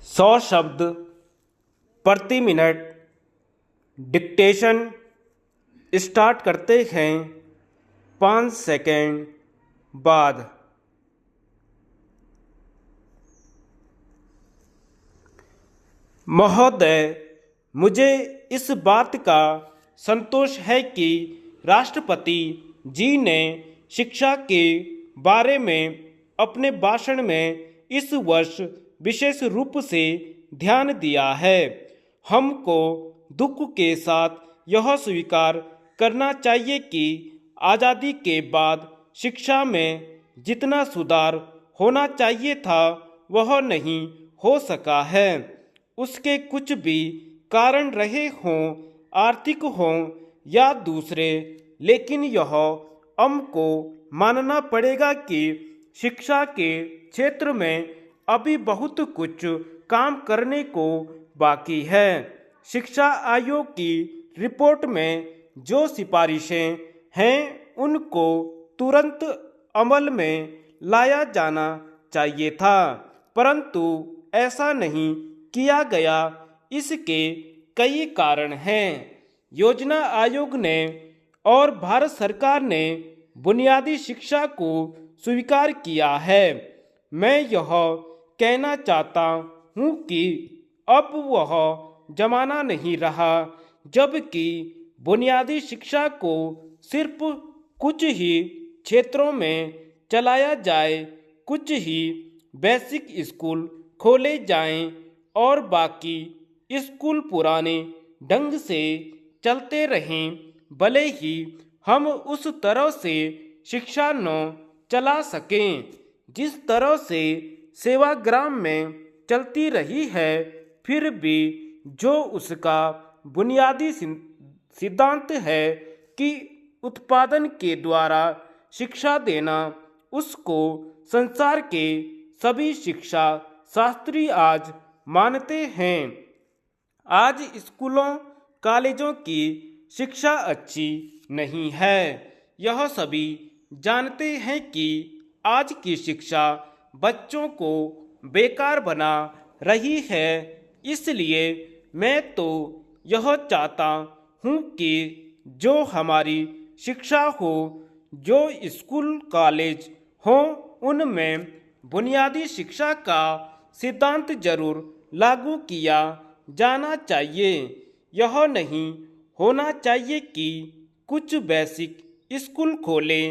100 शब्द प्रति minute dictation start करते हैं 5 सेकंड बाद। महोदय, मुझे इस बात का संतोष है कि राष्ट्रपति जी ने शिक्षा के बारे में अपने भाषण में इस वर्ष विशेष रूप से ध्यान दिया है। हमको दुख के साथ यह स्वीकार करना चाहिए कि आज़ादी के बाद शिक्षा में जितना सुधार होना चाहिए था वह नहीं हो सका है। उसके कुछ भी कारण रहे हों, आर्थिक हों या दूसरे, लेकिन यह हमको मानना पड़ेगा कि शिक्षा के क्षेत्र में अभी बहुत कुछ काम करने को बाकी है। शिक्षा आयोग की रिपोर्ट में जो सिफारिशें हैं उनको तुरंत अमल में लाया जाना चाहिए था, परंतु ऐसा नहीं किया गया। इसके कई कारण हैं। योजना आयोग ने और भारत सरकार ने बुनियादी शिक्षा को स्वीकार किया है। मैं यह कहना चाहता हूँ कि अब वह जमाना नहीं रहा जबकि बुनियादी शिक्षा को सिर्फ कुछ ही क्षेत्रों में चलाया जाए, कुछ ही बेसिक स्कूल खोले जाएं और बाकी स्कूल पुराने ढंग से चलते रहें। भले ही हम उस तरह से शिक्षा न चला सकें जिस तरह से सेवाग्राम में चलती रही है, फिर भी जो उसका बुनियादी सिद्धांत है कि उत्पादन के द्वारा शिक्षा देना, उसको संसार के सभी शिक्षा शास्त्री आज मानते हैं। आज स्कूलों कॉलेजों की शिक्षा अच्छी नहीं है। यह सभी जानते हैं कि आज की शिक्षा बच्चों को बेकार बना रही है। इसलिए मैं तो यह चाहता हूँ कि जो हमारी शिक्षा हो, जो स्कूल कॉलेज हो, उनमें बुनियादी शिक्षा का सिद्धांत जरूर लागू किया जाना चाहिए। यह नहीं होना चाहिए कि कुछ बेसिक स्कूल खोले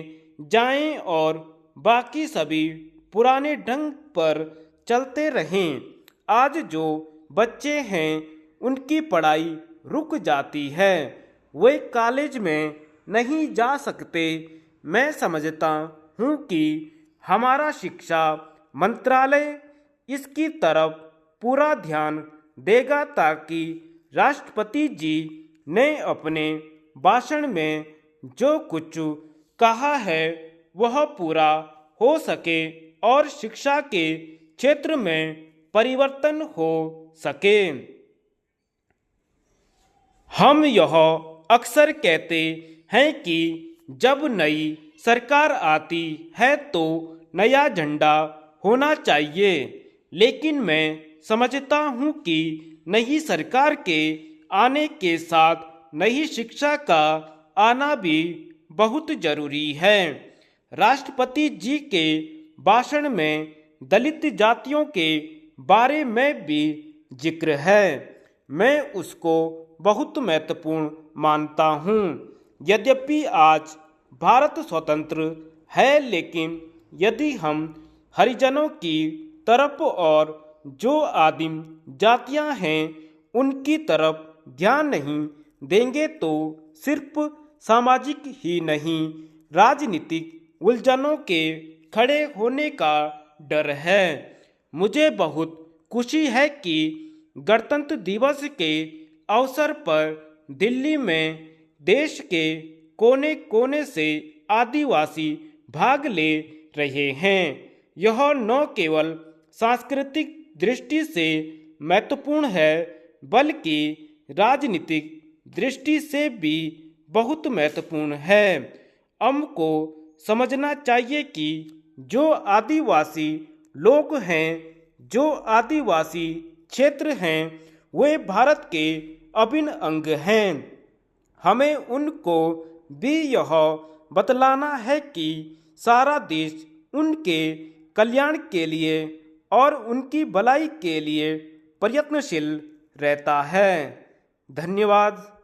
जाएं और बाकी सभी पुराने ढंग पर चलते रहें। आज जो बच्चे हैं उनकी पढ़ाई रुक जाती है, वे कॉलेज में नहीं जा सकते। मैं समझता हूँ कि हमारा शिक्षा मंत्रालय इसकी तरफ पूरा ध्यान देगा ताकि राष्ट्रपति जी ने अपने भाषण में जो कुछ कहा है वह पूरा हो सके और शिक्षा के क्षेत्र में परिवर्तन हो सके। हम यह अक्सर कहते हैं कि जब नई सरकार आती है तो नया झंडा होना चाहिए, लेकिन मैं समझता हूँ कि नई सरकार के आने के साथ नई शिक्षा का आना भी बहुत जरूरी है। राष्ट्रपति जी के भाषण में दलित जातियों के बारे में भी जिक्र है। मैं उसको बहुत महत्वपूर्ण मानता हूँ। यद्यपि आज भारत स्वतंत्र है, लेकिन यदि हम हरिजनों की तरफ और जो आदिम जातियां हैं उनकी तरफ ध्यान नहीं देंगे तो सिर्फ सामाजिक ही नहीं, राजनीतिक उलझनों के खड़े होने का डर है। मुझे बहुत खुशी है कि गणतंत्र दिवस के अवसर पर दिल्ली में देश के कोने कोने से आदिवासी भाग ले रहे हैं। यह न केवल सांस्कृतिक दृष्टि से महत्वपूर्ण है बल्कि राजनीतिक दृष्टि से भी बहुत महत्वपूर्ण है। हमको समझना चाहिए कि जो आदिवासी लोग हैं, जो आदिवासी क्षेत्र हैं वे भारत के अभिन्न अंग हैं। हमें उनको भी यह बतलाना है कि सारा देश उनके कल्याण के लिए और उनकी भलाई के लिए प्रयत्नशील रहता है। धन्यवाद।